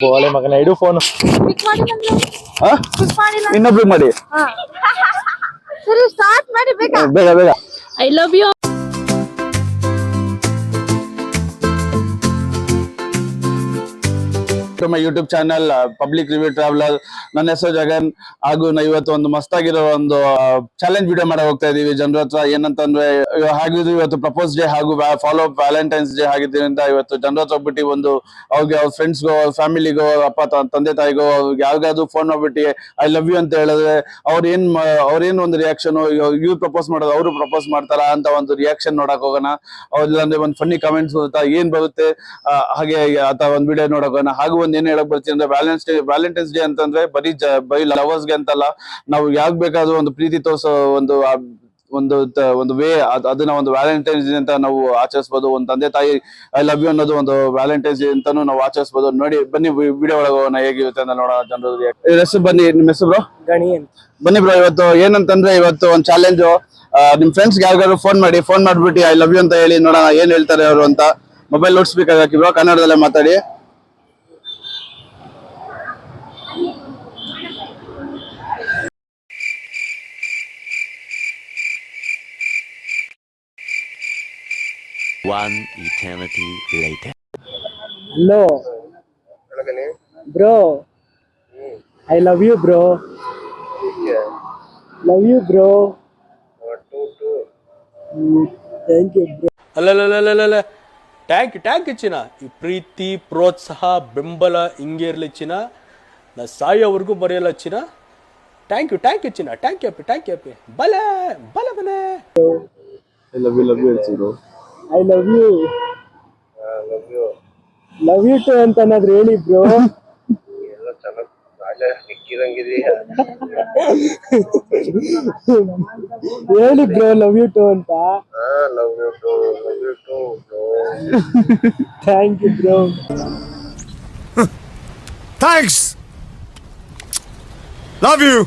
ಬೋಳೆ ಮಗನ ಇಡು phone pick ಮಾಡಿ ನಂದು ಪಿಕ್ ಮಾಡಿಲ್ಲ ಇನ್ನೊಬ್ರು ಮಾಡಿ ಸರಿ ಸ್ಟಾರ್ಟ್ ಮಾಡಿ ಬೇಗ ಬೇಗ I love you my YouTube channel public review traveller. ನನ್ನ ಹೆಸರು ಜಗನ್ ಹಾಗೂ ಇವತ್ತು ಒಂದು ಮಸ್ತಾಗಿರೋ ಒಂದು ಚಾಲೆಂಜ್ ವಿಡಿಯೋ ಮಾಡಕ್ ಹೋಗ್ತಾ ಇದೀವಿ ಜನರ ಹತ್ರ. ಏನಂತಂದ್ರೆ ಹಾಗಿದ್ರು ಇವತ್ತು ಪ್ರಪೋಸ್ ಡೇ ಹಾಗೂ ಫಾಲೋ ವ್ಯಾಲೆಂಟೈನ್ಸ್ ಡೇ ಆಗಿದ್ದರಿಂದ ಇವತ್ತು ಜನರ ಹತ್ರ ಹೋಗ್ಬಿಟ್ಟು ಒಂದು ಅವ್ರಿಗೆ ಅವ್ರ ಫ್ರೆಂಡ್ಸ್ಗೋ ಫ್ಯಾಮಿಲಿಗೋ ಅಪ್ಪ ತಂದೆ ತಾಯಿಗೋ ಅವ್ರಿಗೆ ಯಾವ್ದಾದ್ರು ಫೋನ್ ಮಾಡ್ಬಿಟ್ಟು ಐ ಲವ್ ಯು ಅಂತ ಹೇಳಿದ್ರೆ ಅವ್ರೇನ್ ಒಂದು ರಿಯಾಕ್ಷನ್, ಇವ್ರು ಪ್ರಪೋಸ್ ಮಾಡೋದು ಅವರು ಪ್ರಪೋಸ್ ಮಾಡ್ತಾರ ಅಂತ ಒಂದು ರಿಯಾಕ್ಷನ್ ನೋಡಕ್ ಹೋಗೋಣ. ಅವ್ರಿಲ್ಲಂದ್ರೆ ಒಂದು ಫನ್ನಿ ಕಮೆಂಟ್ಸ್ ಏನ್ ಬರುತ್ತೆ ಹಾಗೆ ಆತ ಒಂದ್ ವಿಡಿಯೋ ನೋಡಕ್ ಹೋಗೋಣ. ಹಾಗೂ ಒಂದ್ ಏನ್ ಹೇಳಕ್ ಬರ್ತೀನಿ ಅಂದ್ರೆ ವ್ಯಾಲೆಂಟೈನ್ಸ್ ಡೇ ಅಂತಂದ್ರೆ ಬರೀ ಲವರ್ಸ್ ಗೆ ಅಂತಲ್ಲ, ನಾವು ಯಾವ್ ಬೇಕಾದ್ರೂ ಒಂದು ಪ್ರೀತಿ ತೋರ್ಸೋ ಒಂದು ವೇ ಅದನ್ನ ಒಂದು ವ್ಯಾಲೆಂಟೈನ್ಸ್ ಡೇ ಅಂತ ನಾವು ಆಚರಿಸಬಹುದು. ಒಂದು ತಂದೆ ತಾಯಿ ಐ ಲವ್ ಯು ಅನ್ನೋದು ಒಂದು ವ್ಯಾಲೆಂಟೈನ್ಸ್ ಡೇ ಅಂತಾನು ನಾವು ಆಚರಿಸಬಹುದು. ನೋಡಿ ಬನ್ನಿ ವಿಡಿಯೋ ಒಳಗೆ ಹೋಗೋಣ ಹೇಗಿರುತ್ತೆ ಅಂತ ನೋಡೋಣ ಜನರು. ಹೆಸರು ಬನ್ನಿ, ನಿಮ್ಮ ಹೆಸರು ಬ್ರೋ? ಗಣಿ ಅಂತ. ಬನ್ನಿ ಬ್ರೋ, ಇವತ್ತು ಏನಂತಂದ್ರೆ ಇವತ್ತು ಒಂದು ಚಾಲೆಂಜ್. ನಿಮ್ ಫ್ರೆಂಡ್ಸ್ ಯಾರಿಗಾದ್ರು ಫೋನ್ ಮಾಡ್ಬಿಟ್ಟು ಐ ಲವ್ ಯು ಅಂತ ಹೇಳಿ ನೋಡೋಣ ಏನ್ ಹೇಳ್ತಾರೆ ಅವರು ಅಂತ. ಮೊಬೈಲ್ ಲೌಡ್ ಸ್ಪೀಕರ್ ಹಾಕಿ ಬ್ರೋ, ಕನ್ನಡದಲ್ಲೇ ಮಾತಾಡಿ. One eternity later. Hello. Bro. I love you, bro. Love you, bro. Thank you, bro. ಅಲ್ಲಲ್ಲಲ್ಲಲ್ಲ ಟ್ಯಾಂಕ್ ಚಿನ್ನ. ಈ ಪ್ರೀತಿ ಪ್ರೋತ್ಸಾಹ ಬೆಂಬಲ ಹಿಂಗೆ ಇರಲಿ ಚಿನ್ನ. ನಾ ಸಾಯೋವರೆಗೂ ಬರೆಯಲ್ಲ ಚಿನ್ನ. ಥ್ಯಾಂಕ್ ಯು ಚಿನ್ನ. ಥ್ಯಾಂಕ್ ಯು ಬಲೆ ಬಲೆ. I love you. I love you. Love you too ಅಂತ ಏನಾದ್ರು ಹೇಳಿ ಬ್ರೋ. ಹೇಳಿ ಬ್ರೋ ಲವ್ ಯು ಟು ಅಂತ. Thank you bro. Thanks. Love you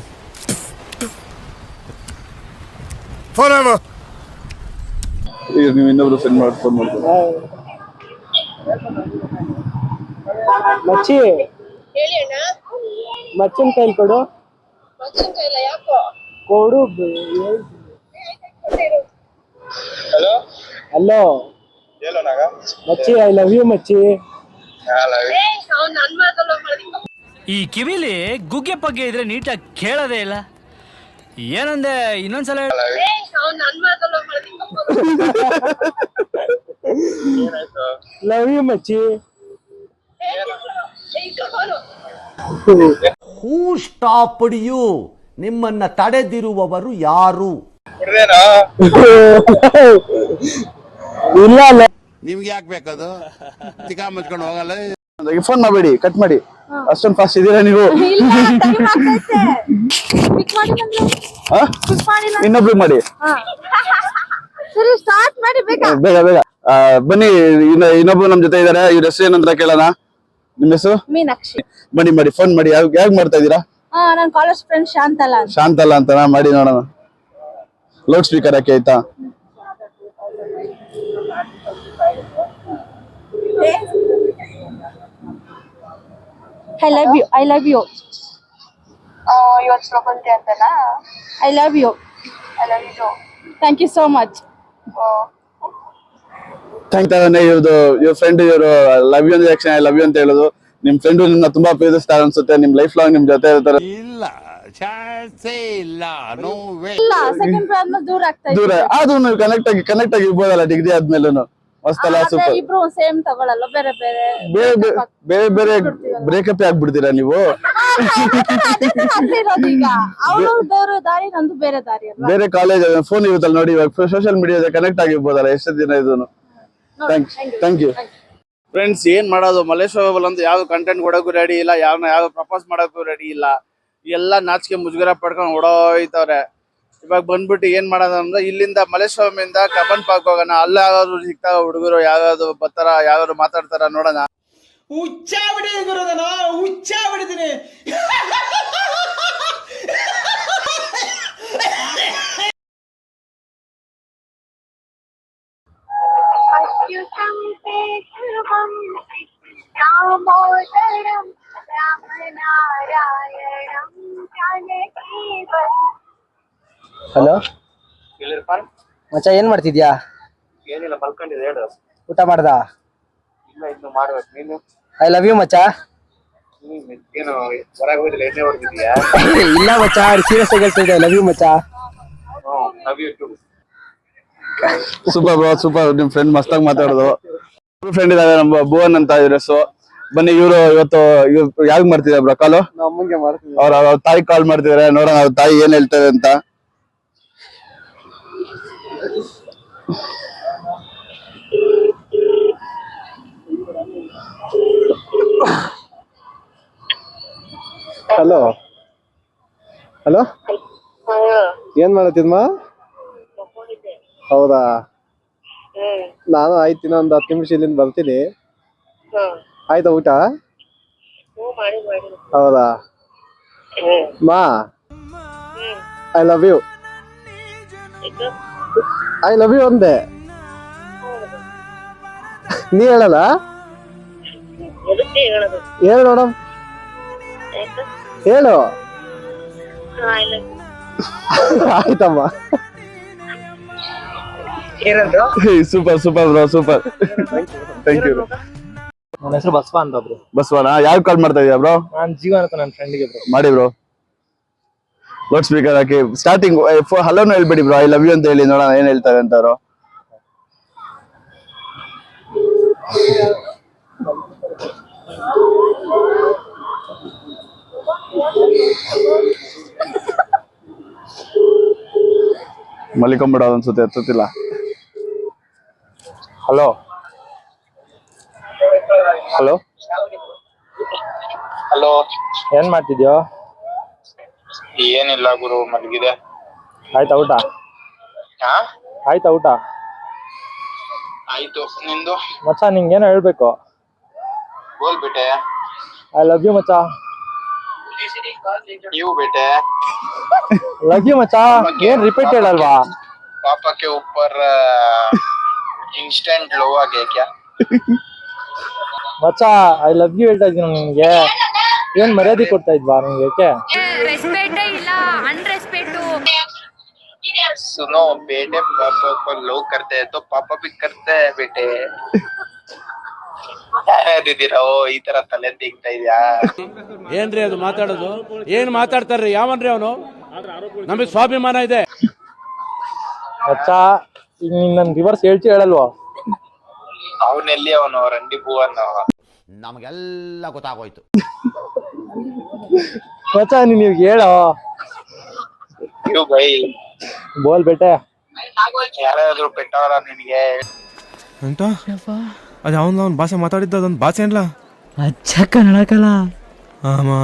forever. ನೀವು ಇನ್ನೊಬ್ರು ಫೋನ್ ಮಾಡ್ತಾರೆ. ಮಚ್ಚಿ ಮಚ್ಚನ್ ಕೈಲಿ ಕೊಡು. ಕೊಡು. ಹಲೋ ಮಚ್ಚಿ, ಐ ಲವ್ ಯು ಮಚ್ಚಿ. ಈ ಕಿವಿಲಿ ಗುಗ್ಗೆ ಪಗ್ಗೆ ಇದ್ರೆ ನೀಟಾಗಿ ಕೇಳೋದೇ ಇಲ್ಲ. ಏನಂದೆ ಇನ್ನೊಂದ್ಸಲ ಲವ್ ಯು ಮಚ್ಚಿ. Who stopped you? ನಿಮ್ಮನ್ನ ತಡೆದಿರುವವರು ಯಾರು? ಇಲ್ಲ ನಿಮ್ಗೆ ಯಾಕೆ ಬೇಕದು? ಚಿಕ್ಕ ಮುಚ್ಕೊಂಡು ಹೋಗಲ್ಲ. ಫೋನ್ ಮಾಡಬೇಡಿ, ಕಟ್ ಮಾಡಿ. ಅಷ್ಟೊಂದು ಫಾಸ್ಟ್ ಇದೀರಾ ನೀವು? ಪಿಕ್ ಮಾಡಿ ನಂದು ಪಿಕ್ ಮಾಡಿಲ್ಲ ಇನ್ನೊಬ್ರು ಮಾಡಿ. ಸರಿ ಸ್ಟಾರ್ಟ್ ಮಾಡಿ ಬೇಗ ಬನ್ನಿ. ಇನ್ನೊಬ್ರು ನಮ್ ಜೊತೆ ಇದಾರೆ. ಇವ್ರ ಹೆಸರು ಏನಂತ ಕೇಳೋಣ. ನಿಮ್ಮ ಹೆಸರು? ಮೀನಾಕ್ಷಿ. ಬನ್ನಿ ಮಾಡಿ, ಫೋನ್ ಮಾಡಿ. ಯಾವಾಗ ಮಾಡ್ತಾ ಇದ್ದೀರಾ? ನನ್ನ ಕಾಲೇಜ್ ಫ್ರೆಂಡ್ ಶಾಂತಲಾ ಅಂತನಾ? ಮಾಡಿ ನೋಡೋಣ. ಲೌಡ್ ಸ್ಪೀಕರ್ ಹಾಕಿ ಆಯ್ತಾ? I love you. ಇವತ್ತು ಪ್ರಪಂಚ ಅಂತನಾ? I love you too. Thank you so much. Thank ಇವ್ರ ಫ್ರೆಂಡ್ ಇವರು love you reaction I love you ಅಂತ ಹೇಳೋದು. ನಿಮ್ ಫ್ರೆಂಡ್ ನಿಮ್ನ ತುಂಬಾ ಪ್ರೀತಿಸ್ತಾರೆ ಅನ್ಸುತ್ತೆ. ನಿಮ್ ಲೈಫ್ ಲಾಂಗ್ ನಿಮ್ ಜೊತೆ ಇರ್ತಾರೆ. ಇಲ್ಲ, ಚಾನ್ಸೇ ಇಲ್ಲ. No way. ಇಲ್ಲ, ಸೆಕೆಂಡ್ ಪ್ರಾಬ್ಲಮ್ ದೂರ ಆಗ್ತಾ ದೂರ ಆದ್ರೂ ನೀವು ಕನೆಕ್ಟ್ ಆಗಿ ಇರ್ಬೋದಲ್ಲ ಡಿಗ್ರಿ ಆದ್ಮೇಲೂ. ಮಸ್ತಲ್ಲ, ಸೂಪರ್. ಇಬ್ರು ಸೇಮ್ ತಗೊಳಲ್ಲ, ಬೇರೆ ಬ್ರೇಕಪ್ ಆಗ್ಬಿಡ್ತೀರಾ ನೀವು? ಈಗ ಅವ್ರವ್ರ ದಾರಿ ನಂದು ಬೇರೆ ದಾರಿ ಅಲ್ವಾ? ಬೇರೆ ಕಾಲೇಜ್ ಫೋನ್ ಇರುತ್ತಲ್ಲ ನೋಡಿ, ಇವಾಗ ಸೋಷಿಯಲ್ ಮೀಡಿಯಾ ಕನೆಕ್ಟ್ ಆಗಿರ್ಬೋದಲ್ಲ ಎಷ್ಟು ದಿನ ಇದನ್ನು. Thank you friends. ಏನ್ ಮಾಡೋದು, ಮಲೇಶ್ವರ ಅಂತ ಯಾವ ಕಂಟೆಂಟ್ ಕೊಡೋಕು ರೆಡಿ ಇಲ್ಲ, ಯಾವ ಪ್ರಪೋಸ್ ಮಾಡೋಕು ರೆಡಿ ಇಲ್ಲ. ಎಲ್ಲ ನಾಚಿಕೆ ಮುಜುಗರ ಪಡ್ಕೊಂಡು ಓಡೋಯ್ತವ್ರೆ. ಇವಾಗ ಬಂದ್ಬಿಟ್ಟು ಏನ್ ಮಾಡೋದು ಅಂದ್ರೆ, ಇಲ್ಲಿಂದ ಮಲೇಶ್ವರಮಿಂದ ಕಬ್ಬನ್ ಪಾರ್ಕ್ ಹೋಗೋಣ. ಅಲ್ಲ ಯಾವ್ದಾದ್ರು ಸಿಗ್ತಾವ ಹುಡುಗರು, ಯಾವ್ಯಾವ್ದು ಬರ್ತಾರ, ಯಾವ್ಯಾವ್ದು ಮಾತಾಡ್ತಾರ ನೋಡೋಣ. ಹುಚ್ಚ ಬಿಡಿದೀನಿ ಗುರು, ನಾನು ಹುಚ್ಚ ಬಿಡಿದೀನಿ. You can be ಹಲೋ ಇಲ್ಲಿರ್ಪಾನ್ ಮಚ್ಚ ಏನ್ ಮಾಡ್ತಿದ್ಯಾ? ಏನಿಲ್ಲ ಮಲ್ಕೊಂಡಿದ್ದೆ ಹೇಳು. ಊಟ ಮಾಡ್ದ? ಇಲ್ಲ ಇನ್ನು ಮಾಡ್ಬೇಕು. ನೀನು? ಐ ಲವ್ ಯು ಮಚ್ಚ. ಏನು ಹೊರಗೆ ಹೋಗಿಲ್ಲ, ಎಣ್ಣೆ ಹೊಡೆದಿದ್ಯಾ? ಇಲ್ಲ ಮಚ್ಚ, ಸೀರಿಯಸ್ ಆಗಿ ಹೇಳ್ತಿದ್ದೆ, ಐ ಲವ್ ಯು ಮಚ್ಚ. Love you too. Super bro, super. ನಿಮ್ ಫ್ರೆಂಡ್ ಮಸ್ತಾಗಿ ಮಾತಾಡೋದು. ಫ್ರೆಂಡ್ ಇದಾವೆ ನಮ್ಮ ಭುವನ್ ಅಂತ ಇದ್ರೆ. ಸೊ ಬನ್ನಿ, ಇವ್ರು ಇವತ್ತು ಯಾವಾಗ ಮಾಡ್ತಿದ್ದಾರೆ ಬ್ರೋ ಕಾಲು? ಅಮ್ಮಂಗೆ ಮಾಡ್ತಿದ್ದೆ. ಅವ್ರ ತಾಯಿ ಕಾಲ್ ಮಾಡ್ತಿದಾರೆ, ನೋಡೋಣ ಅವ್ರ ತಾಯಿ ಏನ್ ಹೇಳ್ತಾರೆ ಅಂತ. ಹಲೋ ಹಲೋ, ಏನ್ ಮಾಡತ್ತಿದ್ಮ? ಹೌದಾ, ನಾನು ಆಯ್ತು ಇನ್ನೊಂದು 10 ನಿಮಿಷ ಇಲ್ಲಿಂದ ಬರ್ತೀನಿ. ಆಯ್ತಾ ಊಟ? ಹೌದಾ ಮಾ, I love you. I love you ಅಂದೆ, ನೀ ಹೇಳಲ್ಲ? ಹೇಳು ನೋಡಮ್, ಹೇಳು. ಆಯ್ತಮ್ಮ. Super super bro, super. Thank you. ನನ್ನ ಹೆಸರು ಬಸವ ಅಂತ ಬ್ರೋ. ಬಸವನ, ಯಾರು ಕಾಲ್ ಮಾಡ್ತಾ ಇದೀಯಾ ಬ್ರೋ? ನಾನ್ ಜೀವನ ಅಂತ ನನ್ನ ಫ್ರೆಂಡ್ಗೆ ಬ್ರೋ. ಮಾಡಿ ಬ್ರೋ, ಲೌಡ್ ಸ್ಪೀಕರ್ ಹಾಕಿ. ಸ್ಟಾರ್ಟಿಂಗ್ ಹಲೋನು ಹೇಳ್ಬೇಡಿ ಬ್ರೋ, ಐ ಲವ್ ಯು ಅಂತ ಹೇಳಿ, ನೋಡೋಣ ಏನ್ ಹೇಳ್ತಾರೆ ಅಂತಾರೋ. ಮಲಿಕೊಂಬಿಡೋದು ಅನ್ಸುತ್ತೆ, ಎತ್ತುತ್ತಿಲ್ಲ. ಹಲೋ ಹಲೋ, ಹಲೋ, ಏನ್ ಮಾಡ್ತಿದ್ಯೋ? ಏನಿಲ್ಲ ಗುರು, ಮಲಗಿದೆ. ಆಯ್ತಾ ಊಟ? ಆಯ್ತಾ ಊಟ? ಆಯ್ತು, ನಿಂದು? ಮಚ್ಚ ನಿಂಗೇನೋ ಹೇಳ್ಬೇಕು. ಬೋಲ್ಬಿಟ್ಟೆ. ಐ ಲವ್ ಯು ಮಚ್ಚ. ಯು ಬೇಟೆ. ಲವ್ ಯು ಮಚ್ಚ. ಏನ್ ರಿಪೀಟ್ ಹೇಳಲ್ವಾ? पापा के ऊपर इंस्टेंट लो आ गया क्या? ಮಚ್ಚ ಐ ಲವ್ ಯು ಹೇಳ್ತಾ ಇದ್ದೀನಿ ನಿನ್ಗೆ. ಏನ್ ಮರ್ಯಾದೆ ಕೊಡ್ತಾ ಇದ್ವಾ ನಿಂಗೆ? ಯಾಕೆ ರೆಸ್ಪೆಕ್ಟ್ ಇಲ್ಲ, ಅನ್ರೆಸ್ಪೆಕ್ಟ್. सुनो बेटे, पापा को लो करते हैं तो पापा भी करते हैं बेटे. ಯಾರಿದ್ದೀರಾ? ಈ ತರ ತಲೆ ತೆಗಿತಾ ಇದ್ಯಾ? ಏನ್ರಿ ಅದು ಮಾತಾಡೋದು? ಏನ್ ಮಾತಾಡ್ತಾರ್ರಿ? ಯಾವನ್ರಿ ಅವನು? ನಮಗೆ ಸ್ವಾಭಿಮಾನ ಇದೆ. ಮಚ್ಚ ಈಗ ನೀನ್ ನನ್ ರಿವರ್ಸ್ ಹೇಳ್ತಿ ಹೇಳಲ್ವಾ? ಅವನೆಲ್ಲಿ ಅವನು ರಂಡಿ ಭುವನ್. ನಮಗೆಲ್ಲ ಗೊತ್ತಾಗೋಯ್ತು. ಮಚ್ಚ ನೀನ್ ಇವಾಗ ಹೇಳೋ. ಯು ಬೈ ಬೋಲ್ ಬೇಟೆ. ಯಾರಾದ್ರೂ ಪೆಟ್ಟವರ ನಿನಗೆ? ಅಂತ ಅದು ಅವನ ಭಾಷೆ ಮಾತಾಡಿದ್ದ, ಅದೊಂದು ಭಾಷೆ ಅಲ್ಲ, ಅಚ್ಚ ಕನ್ನಡಕಲ್ಲ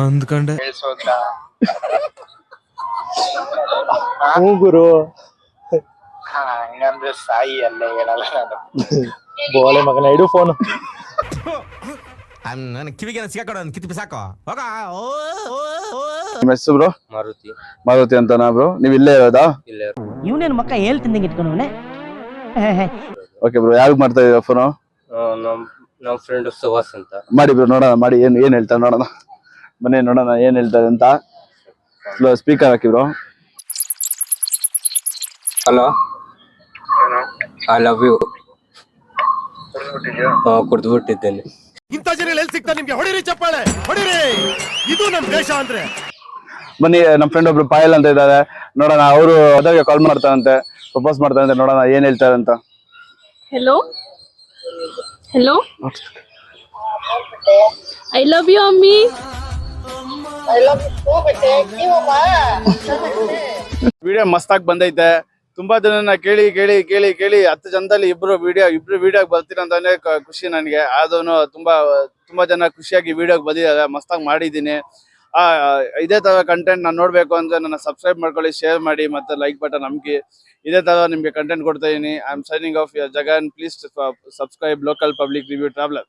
ಅಂದ್ಕೊಂಡೆ. ಹೇಳ್ಸೋದ ಹ್ಞೂ ಗುರು. ಹಂಗಂದ್ರೆ ಸಾಯಿ ಅಲ್ಲೇ ಹೇಳಲ್ಲ ನಾನು. ಬೋಲೆ ಮಗನ, ಇಡು ಫೋನ್. ನನ್ನ ಕಿವಿಗೆ ಸಿಕ್ಕಾಕೊಡ, ಕಿತ್ತು ಬಿಸಾಕೋ. ನಿಮ್ಮ ಹೆಸರು ಬ್ರೋ? ಮಾರುತಿ. ಮಾರುತಿ ಅಂತನಾ ಬ್ರೋ? ನೀವ್ ಇಲ್ಲೇ ಇರೋದಾ? ಇಲ್ಲೇ. ಇವನೇನು ಮಕ್ಕ ಹೇಳ್ತಿದ್ದಂಗೆ ಇಟ್ಕೊಂಡವನೆ. ಓಕೆ ಬ್ರೋ, ಯಾರಿಗ್ ಮಾಡ್ತಾ ಇದೀರಾ ಫೋನು? ನಮ್ಮ ಫ್ರೆಂಡ್ ಸುಹಾಸ್ ಅಂತ. ಮಾಡಿ ಬ್ರೋ, ನೋಡೋಣ, ಮಾಡಿ ಏನ್ ಹೇಳ್ತಾರೆ ನೋಡೋಣ. ಬನ್ನಿ ನೋಡೋಣ ಏನ್ ಹೇಳ್ತಾರೆ ಅಂತ. ಸ್ಪೀಕರ್ ಹಾಕಿ bro. Hello, I love you. ಕುಡ್ದು ಬಿಟ್ಟಿದ್ದೇನೆ. ಇಂಥ ಜನ ಎಲ್ಲಿ ಸಿಗ್ತಾರೆ ನಿಮ್ಗೆ? ಹೊಡಿರಿ ಚಪ್ಪಾಳೆ, ಹೊಡಿರಿ. ಇದು ನಮ್ ದೇಶ ಅಂದ್ರೆ. ಬನ್ನಿ, ನಮ್ಮ ಫ್ರೆಂಡ್ ಒಬ್ರು ಪಾಯಲ್ ಅಂತ ಇದ್ದಾರೆ, ನೋಡೋಣ. ಅವರು ಅದಕ್ಕೆ ಕಾಲ್ ಮಾಡ್ತಾರಂತೆ, ಪ್ರಪೋಸ್ ಮಾಡ್ತಾರಂತೆ, ನೋಡೋಣ ಏನ್ ಹೇಳ್ತಾರೆ ಅಂತ. Hello hello, I love you ಅಮ್ಮಿ. ವಿಡಿಯೋ ಮಸ್ತಾಗಿ ಬಂದೈತೆ. ತುಂಬಾ ಜನ ಕೇಳಿ ಕೇಳಿ ಕೇಳಿ ಕೇಳಿ 10 ಜನದಲ್ಲಿ ಇಬ್ರು ವಿಡಿಯೋ ಬರ್ತೀನಿ ಅಂತಾನೆ ಖುಷಿ ನನಗೆ. ಅದನ್ನು ತುಂಬಾ ಜನ ಖುಷಿಯಾಗಿ ವಿಡಿಯೋಗೆ ಬಂದಿದ್ದಾರೆ. ಮಸ್ತಾಗಿ ಮಾಡಿದ್ದೀನಿ. ಇದೇ ತರ ಕಂಟೆಂಟ್ ನಾನು ನೋಡ್ಬೇಕು ಅಂದ್ರೆ ನನ್ನ ಸಬ್ಸ್ಕ್ರೈಬ್ ಮಾಡ್ಕೊಳ್ಳಿ, ಶೇರ್ ಮಾಡಿ, ಮತ್ತೆ ಲೈಕ್ ಬಟನ್ ನಮ್ಗೆ. ಇದೇ ತರ ನಿಮ್ಗೆ ಕಂಟೆಂಟ್ ಕೊಡ್ತಾ ಇದೀನಿ. I am signing off Jagan. Please subscribe local public review traveller.